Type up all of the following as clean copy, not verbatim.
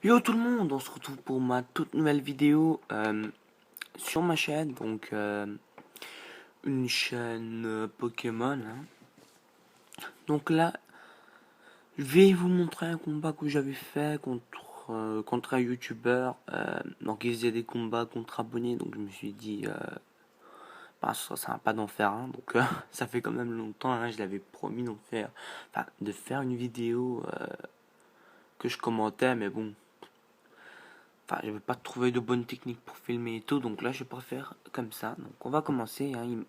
Yo tout le monde, on se retrouve pour ma toute nouvelle vidéo sur ma chaîne, donc une chaîne Pokémon, hein. Donc là, je vais vous montrer un combat que j'avais fait contre un youtubeur. Donc il faisait des combats contre abonnés, donc je me suis dit, bah, ça va pas d'en faire un, donc ça fait quand même longtemps, hein, je l'avais promis de faire une vidéo que je commentais, mais bon. Enfin, j'avais pas trouvé de bonne technique pour filmer et tout, donc là je préfère comme ça. Donc on va commencer, hein.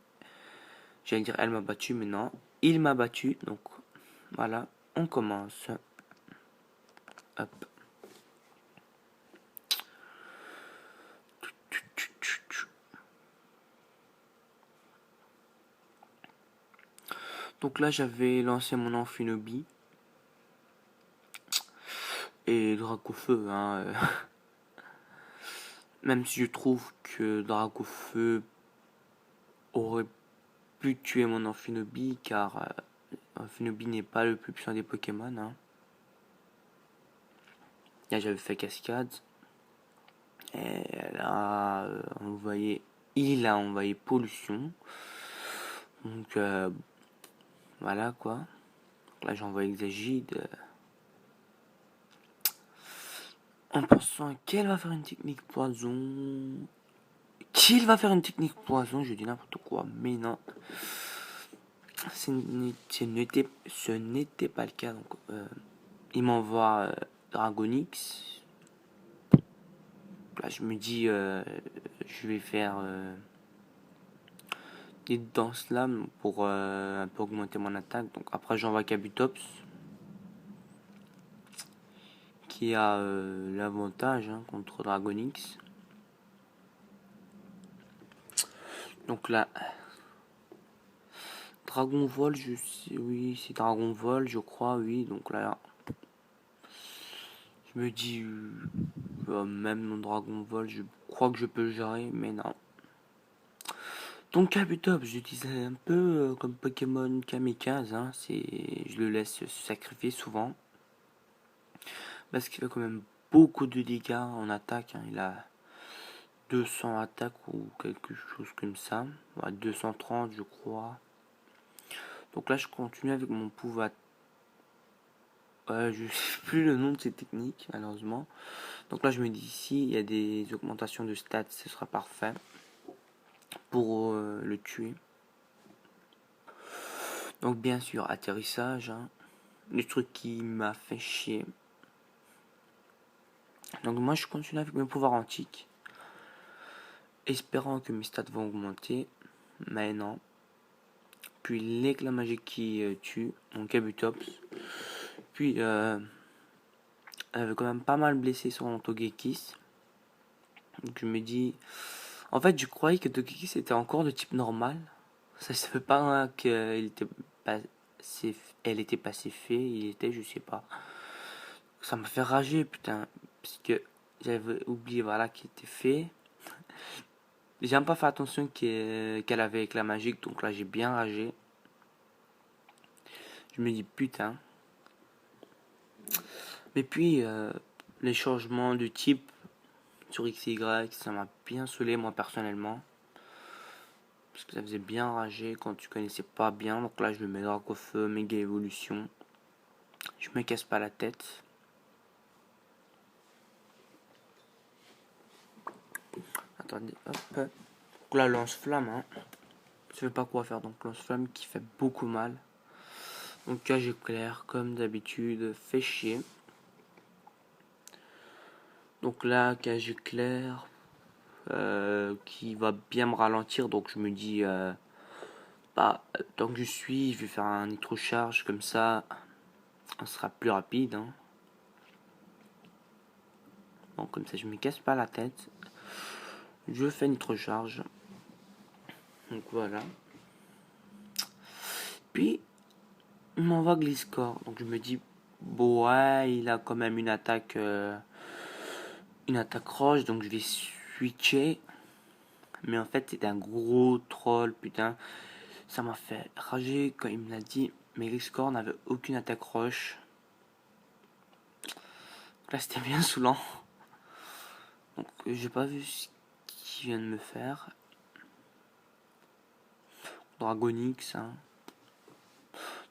J'allais dire elle m'a battu, mais non, il m'a battu. Donc voilà, on commence. Hop. Donc là j'avais lancé mon Amphinobie et Dracofeu, hein. Même si je trouve que Dracofeu aurait pu tuer mon Amphinobie, car Amphinobie n'est pas le plus puissant des Pokémon, hein. Là j'avais fait cascade. Et là, il a envoyé pollution. Donc voilà quoi. Là j'envoie Exagide. En pensant qu'elle va faire une technique poison. Qu'il va faire une technique poison, je dis n'importe quoi, mais non. Ce n'était pas le cas. Donc il m'envoie Dragonix. Là je me dis je vais faire des danses lames pour un peu augmenter mon attaque. Donc après j'envoie Kabutops qui a l'avantage, hein, contre Dragonix. Donc là, Dragon Vol, je sais, oui, c'est Dragon Vol, je crois, oui. Donc là, je me dis, même mon Dragon Vol, je crois que je peux le gérer, mais non. Donc Kabutops, j'utilisais un peu comme Pokémon Kamikaze, hein, je le laisse se sacrifier souvent. Parce qu'il a quand même beaucoup de dégâts en attaque, hein. Il a 200 attaques ou quelque chose comme ça. Ouais, 230 je crois. Donc là je continue avec mon pouvoir. Je sais plus le nom de ces techniques malheureusement. Donc là je me dis ici il y a des augmentations de stats, ce sera parfait pour le tuer. Donc bien sûr atterrissage, hein, le truc qui m'a fait chier. Donc moi je continue avec mes pouvoirs antiques, espérant que mes stats vont augmenter, mais non. Puis l'éclat magique qui tue mon Kabutops. Puis elle avait quand même pas mal blessé son Togekiss. Donc je me dis, en fait je croyais que Togekiss était encore de type normal. Ça se fait pas, hein, qu'elle était elle était pacifiée, il était, je sais pas. Ça m'a fait rager, putain, parce que j'avais oublié, voilà, qu'il était fait. J'ai même pas fait attention qu'elle avait éclat magique, donc là j'ai bien ragé. Je me dis putain. Mais puis les changements de type sur X et Y, ça m'a bien saoulé moi personnellement. Parce que ça faisait bien rager quand tu connaissais pas bien. Donc là je le mets Dracofeu, méga évolution. Je me casse pas la tête. Attendez, hop. Donc là lance-flamme, hein. Je sais pas quoi faire, donc lance-flamme qui fait beaucoup mal. Donc là j'éclaire comme d'habitude, fait chier. Donc là cage éclair qui va bien me ralentir, donc je me dis bah tant que je vais faire un nitro charge comme ça, on sera plus rapide, hein. Bon comme ça je me casse pas la tête. Je fais nitro charge. Donc voilà. Puis on m'envoie Gliscor, donc je me dis bon ouais il a quand même une attaque roche, donc je vais switcher. Mais en fait, c'est un gros troll, putain. Ça m'a fait rager quand il me l'a dit. Mais Gliscor n'avait aucune attaque roche. Là, c'était bien saoulant. Donc, j'ai pas vu ce qu'il vient de me faire. Dragonix, hein.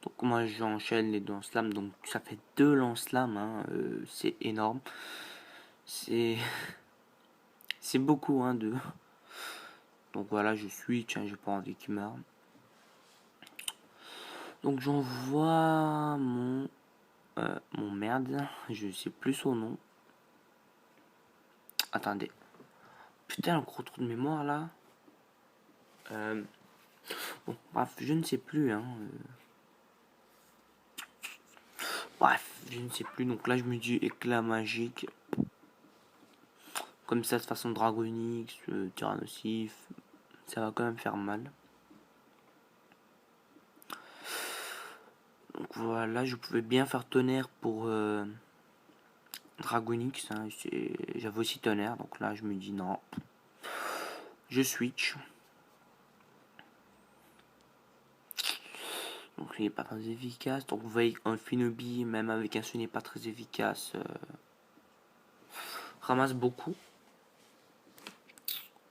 Donc, moi, j'enchaîne les lance-flammes. Donc, ça fait 2 lance-flammes, hein. C'est énorme. C'est c'est beaucoup, hein, 2. Donc, voilà, je switch, hein, j'ai pas envie qu'il meure. Donc, j'envoie mon merde. Je sais plus son nom. Attendez. Putain, un gros trou de mémoire, là. Bon, bref, je ne sais plus, hein. Bref, je ne sais plus. Donc là, je me dis éclat magique. Comme ça, de façon Dragonix, Tyrannosif, ça va quand même faire mal. Donc voilà, je pouvais bien faire tonnerre pour Dragonix. Hein, j'avais aussi tonnerre. Donc là, je me dis non. Je switch. Donc il n'est pas très efficace. Donc vous voyez un Finobi, même avec un ce n'est pas très efficace, ramasse beaucoup.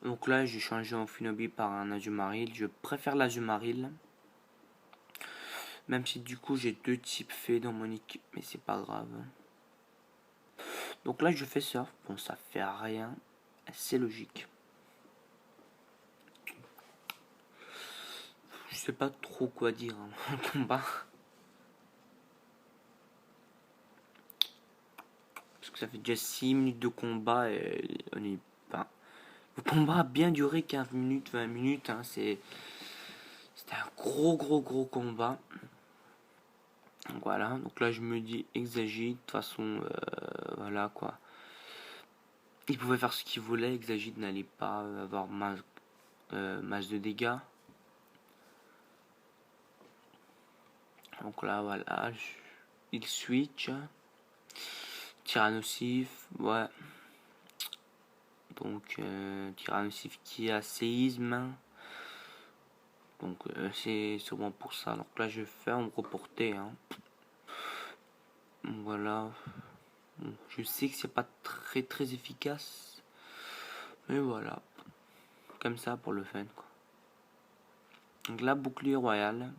Donc là j'ai changé en Finobi par un Azumarill. Je préfère l'Azumarill. Même si du coup j'ai 2 types faits dans mon équipe. Mais c'est pas grave. Donc là je fais ça. Bon ça fait rien. C'est logique. Je sais pas trop quoi dire en combat. Parce que ça fait déjà 6 minutes de combat et on est pas. Le combat a bien duré 15 minutes, 20 minutes. Hein, c'était un gros combat. Donc voilà, donc là je me dis Exagite, de toute façon, voilà quoi. Il pouvait faire ce qu'il voulait, Exagite n'allait pas avoir masse de dégâts. Donc là voilà, il switch. Tyrannosif, ouais. Donc Tyrannosif qui a séisme. Donc c'est sûrement pour ça. Donc là je fais me reporter. Hein. Donc, voilà. Bon, je sais que c'est pas très efficace. Mais voilà. Comme ça pour le fun quoi. Donc là bouclier royal.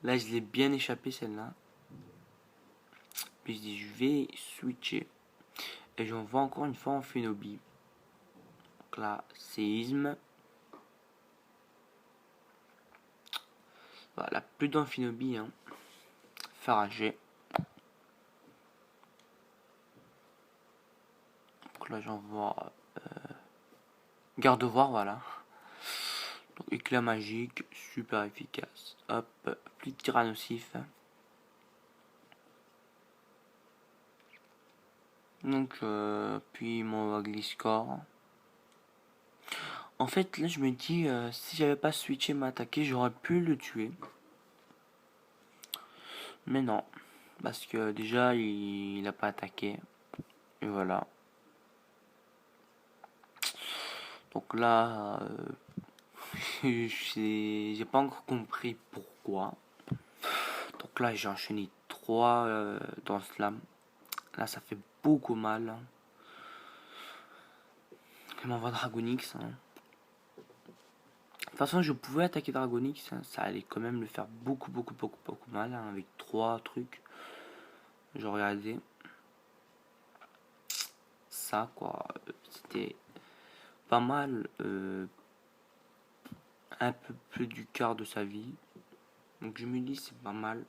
Là je l'ai bien échappé celle-là. Puis je dis je vais switcher. Et j'envoie encore une fois en Finobi. Donc là, séisme. Voilà, plus d'Amphinobi. Hein. Farager. Donc là, j'envoie garde-voir, voilà. Donc éclat magique, super efficace. Hop, plus de tyrannosif. Donc, puis mon Gliscor. En fait, là, je me dis, si j'avais pas switché m'attaquer, j'aurais pu le tuer. Mais non. Parce que déjà, il a pas attaqué. Et voilà. Donc là, j'ai pas encore compris pourquoi. Donc là, j'ai enchaîné 3 dans slam. Là, ça fait beaucoup mal. Hein. Il m'envoie Dragonix. Hein. De toute façon, je pouvais attaquer Dragonix. Hein. Ça allait quand même le faire beaucoup mal. Hein, avec 3 trucs. Je regardais. Ça, quoi. C'était pas mal. Un peu plus du quart de sa vie. Donc je me dis, c'est pas mal.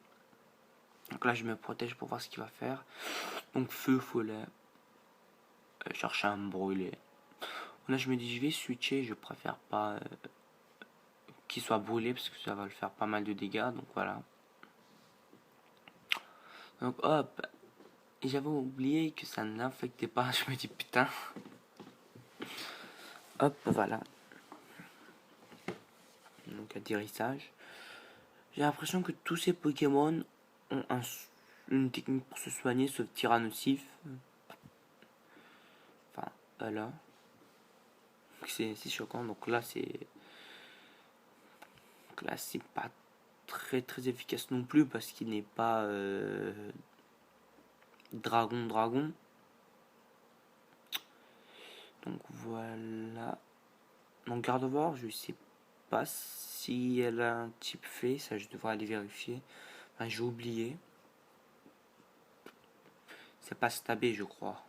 Donc là, je me protège pour voir ce qu'il va faire. Donc feu, follet. Chercher à me brûler. Là, je me dis, je vais switcher. Je préfère pas qu'il soit brûlé parce que ça va le faire pas mal de dégâts. Donc voilà. Donc hop. Et j'avais oublié que ça ne l'infectait pas. Je me dis, putain. Hop, voilà. Donc atterrissage. J'ai l'impression que tous ces Pokémon ont une technique pour se soigner, sauf Tyrannosif. Enfin, voilà. C'est choquant. Donc là, c'est pas très efficace non plus parce qu'il n'est pas dragon. Donc voilà. Donc garde-voir, je sais pas si elle a un type fait, ça je devrais aller vérifier. Enfin, j'ai oublié. C'est pas stabé, je crois.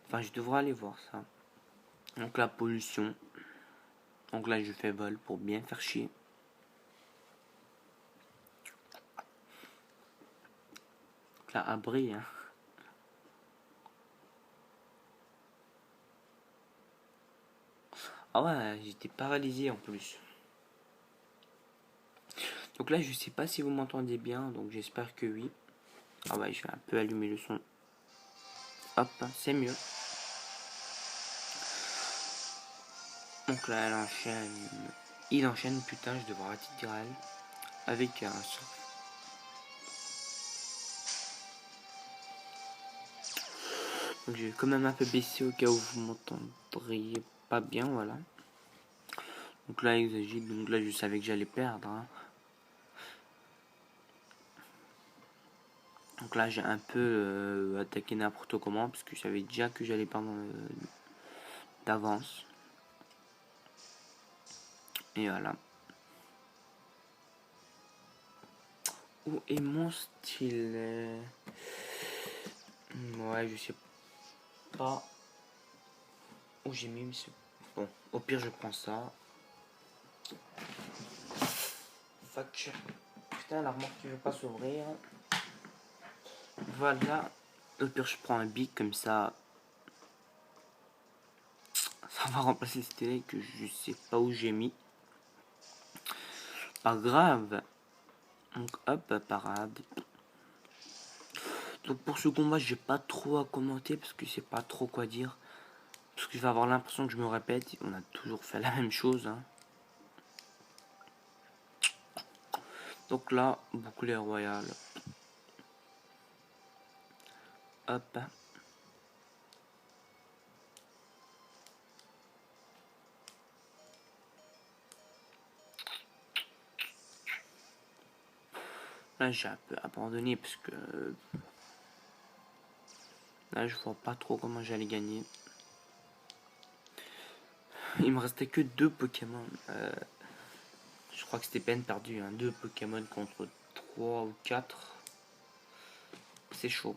Enfin, je devrais aller voir ça. Donc la pollution. Donc là, je fais vol pour bien faire chier. Donc là, abri, hein. Ah ouais, j'étais paralysé en plus. Donc là, je sais pas si vous m'entendez bien, donc j'espère que oui. Ah ouais, je vais un peu allumer le son. Hop, c'est mieux. Donc là, elle enchaîne. Il enchaîne, putain, je devrais arrêter de dire elle. Avec un. Donc je vais quand même un peu baisser au cas où vous m'entendriez pas bien, voilà. Donc là, exagite, donc là, je savais que j'allais perdre, hein. Donc là, j'ai un peu attaqué n'importe comment, parce que je savais déjà que j'allais perdre d'avance. Et voilà. Où est mon stylet? Ouais, je sais pas où j'ai mis ce. Bon, au pire, je prends ça. Fuck. Putain, l'armoire qui veut pas s'ouvrir. Voilà. Au pire, je prends un bic comme ça. Ça va remplacer le stylet que je sais pas où j'ai mis. Pas grave. Donc hop, parade. Donc pour ce combat, j'ai pas trop à commenter parce que c'est pas trop quoi dire. Parce que je vais avoir l'impression que je me répète. On a toujours fait la même chose, hein. Donc là, bouclier royal. Hop. Là, j'ai un peu abandonné parce que là, je vois pas trop comment j'allais gagner. Il me restait que 2 Pokémon. Je crois que c'était peine perdue, hein. 2 Pokémon contre 3 ou 4. C'est chaud.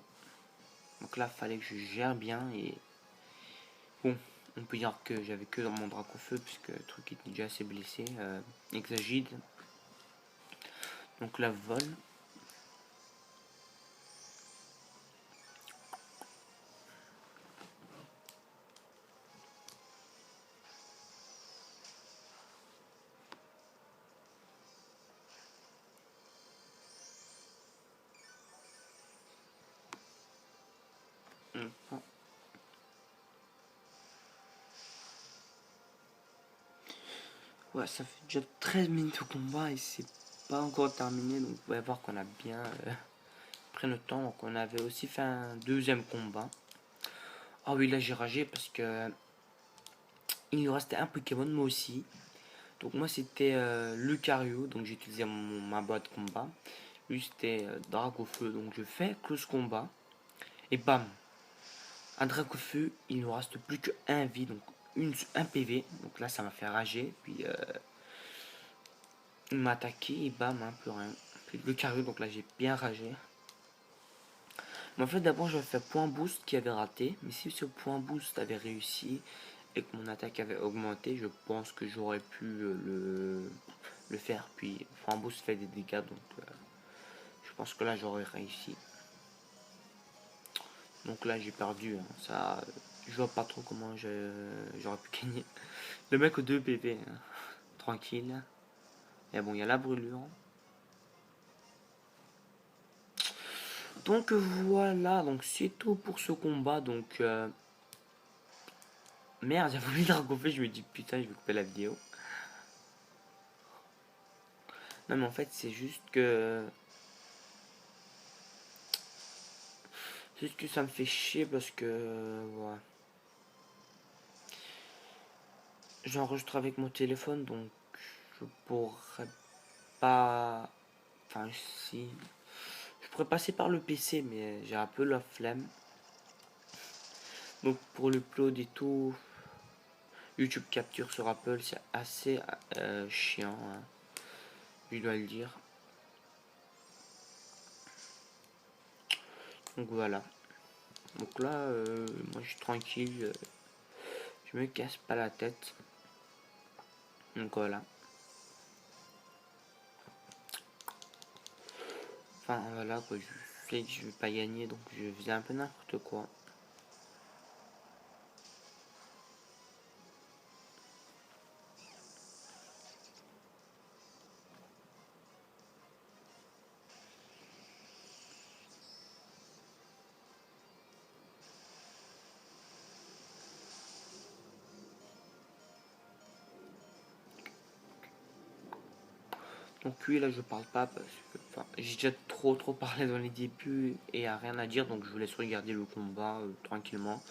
Donc là, fallait que je gère bien et bon, on peut dire que j'avais que dans mon Dracofeu puisque le truc était déjà assez blessé. Exagide. Donc là, vol. Ouais, ça fait déjà 13 minutes au combat et c'est pas encore terminé. Donc vous allez voir qu'on a bien pris notre temps. Donc on avait aussi fait un deuxième combat. Ah oui, là j'ai ragé parce que il nous restait un Pokémon, moi aussi. Donc moi c'était Lucario, donc j'ai utilisé ma boîte combat. Lui c'était Dracofeu, donc je fais close combat. Et bam, un Dracofeu, il nous reste plus que 1 vie, donc un PV. Donc là ça m'a fait rager. Puis il m'a attaqué et bam, hein, plus rien. Puis Lucario, donc là j'ai bien ragé. Mais en fait d'abord j'avais fait point boost qui avait raté. Mais si ce point boost avait réussi et que mon attaque avait augmenté, je pense que j'aurais pu le faire. Puis point boost fait des dégâts, donc je pense que là j'aurais réussi. Donc là j'ai perdu, hein. Ça, je vois pas trop comment j'aurais pu gagner. Le mec au 2 PV, hein. Tranquille. Et bon, il y a la brûlure. Donc voilà, donc c'est tout pour ce combat. Donc merde, j'ai voulu le je me dis putain, je vais couper la vidéo. Non mais en fait c'est juste que ça me fait chier parce que voilà. J'enregistre avec mon téléphone donc je pourrais pas... Enfin, si... Je pourrais passer par le PC, mais j'ai un peu la flemme. Donc pour l'upload et tout, YouTube Capture sur Apple, c'est assez chiant, hein, je dois le dire. Donc voilà. Donc là, moi je suis tranquille, je me casse pas la tête. Donc voilà. Enfin voilà quoi, je sais que je vais pas gagner, donc je faisais un peu n'importe quoi. Donc oui, là je parle pas parce que j'ai déjà trop parlé dans les débuts et à rien à dire, donc je vous laisse regarder le combat tranquillement.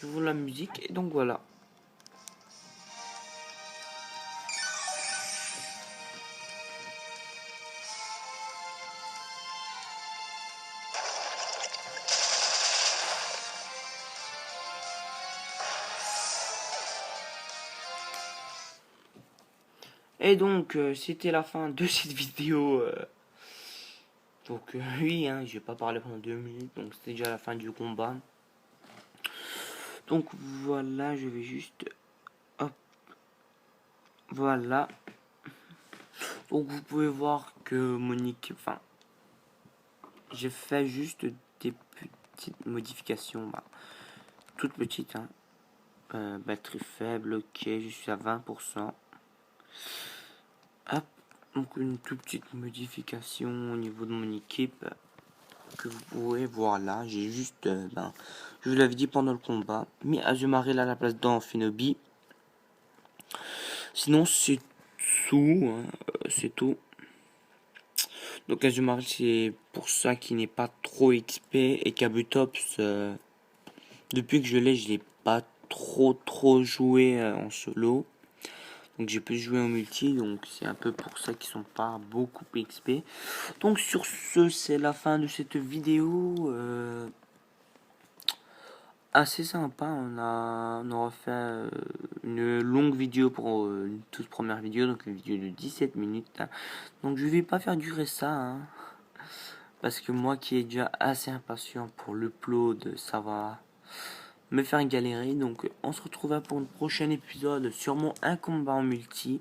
Je vous la musique et donc voilà. Et donc c'était la fin de cette vidéo. Donc oui, hein, j'ai pas parlé pendant 2 minutes, donc c'était déjà la fin du combat. Donc voilà, je vais juste... Hop, voilà. Donc vous pouvez voir que Monique... Enfin, j'ai fait juste des petites modifications. Bah, toutes petites, hein. Batterie faible, ok, je suis à 20%. Hop, donc une toute petite modification au niveau de mon équipe que vous pouvez voir là. J'ai juste, je vous l'avais dit pendant le combat, mis Azumarill à la place d'Amphinobi. Sinon c'est tout, hein, c'est tout. Donc Azumarill c'est pour ça qu'il n'est pas trop XP et Kabutops, depuis que je l'ai pas trop joué en solo. Donc j'ai pu jouer en multi, donc c'est un peu pour ça qu'ils sont pas beaucoup XP. Donc sur ce, c'est la fin de cette vidéo. Assez sympa, on aura fait une longue vidéo pour une toute première vidéo, donc une vidéo de 17 minutes. Hein. Donc je vais pas faire durer ça, hein, parce que moi qui est déjà assez impatient pour l'upload, ça va me faire galérer. Donc on se retrouvera pour un prochain épisode, sûrement un combat en multi.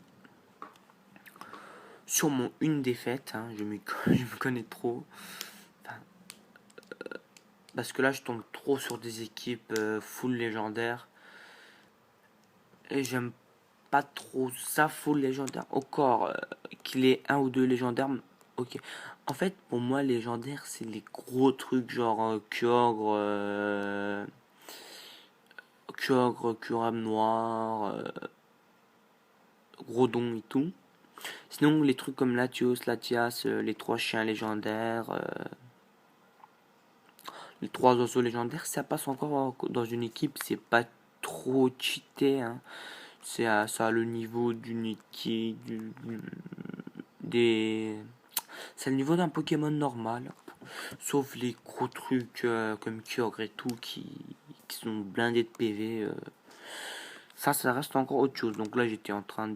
Sûrement une défaite, hein, je me connais trop. Enfin, parce que là, je tombe trop sur des équipes full légendaires. Et j'aime pas trop ça, full légendaire. Encore qu'il ait un ou deux légendaires, ok. En fait, pour moi, légendaire, c'est les gros trucs genre Kyogre, Kurame Noir, Grodon et tout. Sinon, les trucs comme Latios, Latias, les trois chiens légendaires, les trois oiseaux légendaires, ça passe encore dans une équipe, c'est pas trop cheaté, hein. Ça a le niveau d'une équipe, des... C'est le niveau d'un Pokémon normal, sauf les gros trucs comme Kyogre et tout qui sont blindés de PV. Ça reste encore autre chose. Donc là, j'étais en train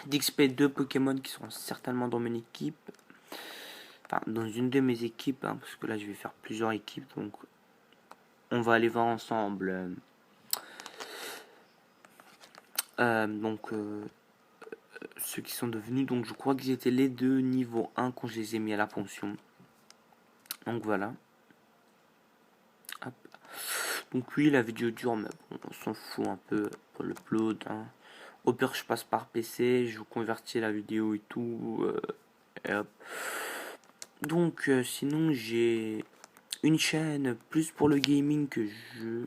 d'XP 2 Pokémon qui seront certainement dans mon équipe. Enfin, dans une de mes équipes, hein, parce que là, je vais faire plusieurs équipes. Donc, on va aller voir ensemble. Ceux qui sont devenus, donc je crois qu'ils étaient les deux niveau 1 quand je les ai mis à la fonction. Donc voilà. Hop. Donc oui, la vidéo dure, mais bon, on s'en fout un peu pour l'upload. Hein. Au pire, je passe par PC, je vous convertis la vidéo et tout. Et hop. Donc sinon, j'ai une chaîne plus pour le gaming que je...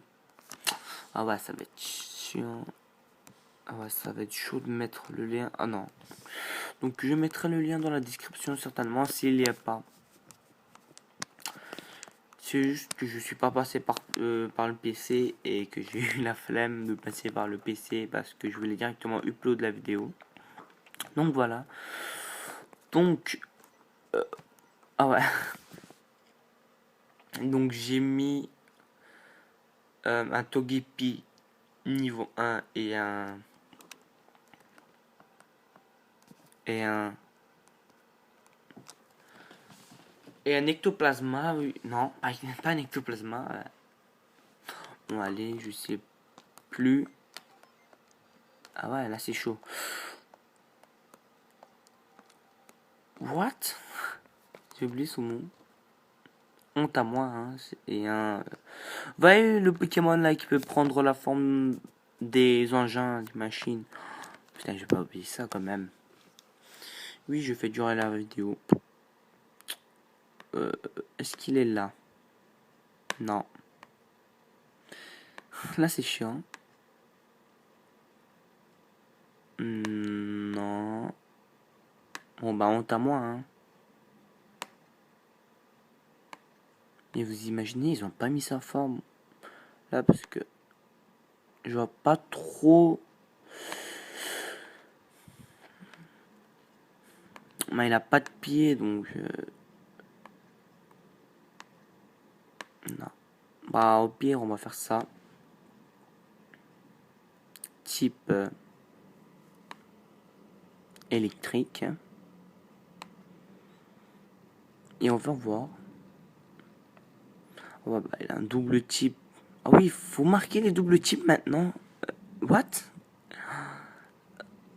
Ah ouais, ça va être chiant. Ah ouais, ça va être chaud de mettre le lien. Ah non. Donc je mettrai le lien dans la description certainement s'il n'y a pas. C'est juste que je suis pas passé par le PC et que j'ai eu la flemme de passer par le PC parce que je voulais directement upload la vidéo. Donc voilà. Donc, ah ouais. Donc j'ai mis un Togepi niveau 1 et un ectoplasma, oui. Non, pas un ectoplasma. Bon, allez, je sais plus. Ah ouais, là c'est chaud. What? J'ai oublié son nom. Honte à moi, hein. Et un. Voyez le Pokémon là qui peut prendre la forme des engins, des machines. Putain, j'ai pas oublié ça quand même. Oui, je fais durer la vidéo. Est-ce qu'il est là? Non. Là c'est chiant. Non. Bon bah honte à moi, hein. Et vous imaginez, ils ont pas mis sa forme. Là parce que je vois pas trop. Mais il a pas de pied donc non. Bah au pire on va faire ça. Type électrique. Et on va voir. Oh, bah, il a un double type. Ah oui, il faut marquer les doubles types maintenant. What?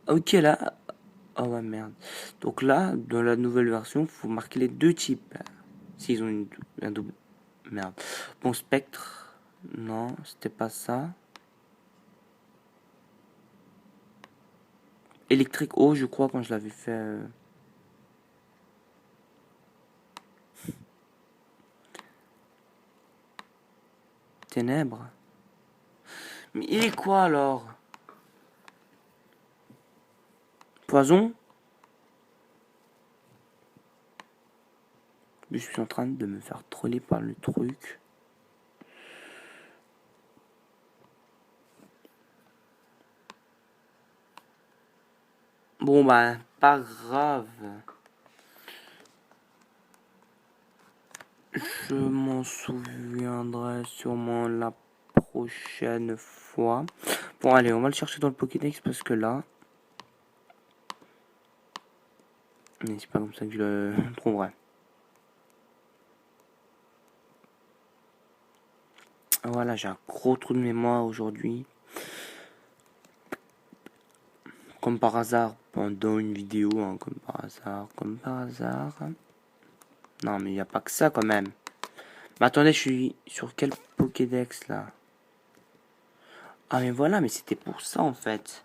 Ok là. Oh ouais merde. Donc là, dans la nouvelle version, il faut marquer les deux types. S'ils ont un double. Merde. Bon, spectre. Non, c'était pas ça. Électrique haut, je crois, quand je l'avais fait. Ténèbres. Mais il est quoi alors? Poison? Je suis en train de me faire troller par le truc. Bon bah, pas grave. Je m'en souviendrai sûrement la prochaine fois. Bon allez, on va le chercher dans le Pokédex parce que là... Mais c'est pas comme ça que je le trouverai. Voilà, j'ai un gros trou de mémoire aujourd'hui. Comme par hasard, pendant une vidéo, hein, comme par hasard. Non, mais il n'y a pas que ça quand même. Mais attendez, je suis sur quel Pokédex là? Ah, mais voilà, mais c'était pour ça en fait.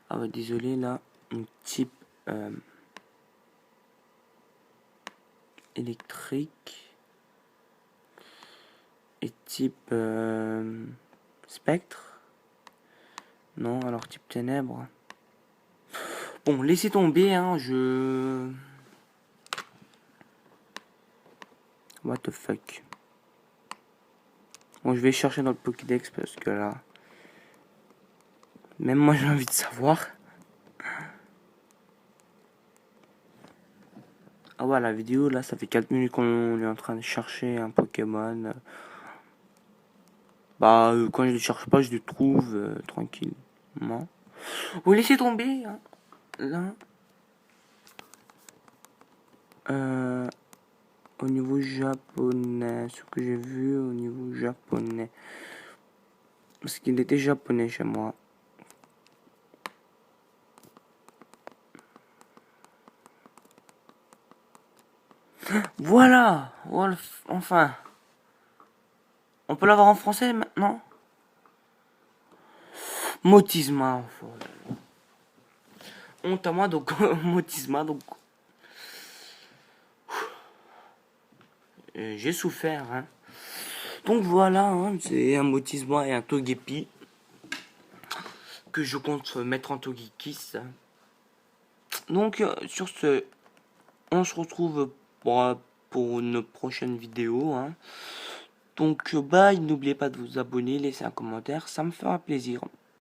Ah, ouais, désolé là. Un type électrique et type spectre. Non, alors type ténèbres. Bon, laissez tomber, hein, je... What the fuck. Bon, je vais chercher dans le Pokédex parce que là... Même moi, j'ai envie de savoir. Ah ouais, la vidéo, là, ça fait 4 minutes qu'on est en train de chercher un Pokémon. Bah, quand je le cherche pas, je le trouve tranquillement. Vous laissez tomber, hein, là. Au niveau japonais, ce que j'ai vu au niveau japonais. Parce qu'il était japonais chez moi. Voilà, enfin. On peut l'avoir en français maintenant? Motisma. Honte à moi, donc Motisma, donc... j'ai souffert, hein. Donc voilà, hein, c'est un Motisma et un Togepi que je compte mettre en Togekiss. Donc sur ce, on se retrouve pour une prochaine vidéo, hein. Donc bye, n'oubliez pas de vous abonner, laisser un commentaire, ça me fera plaisir.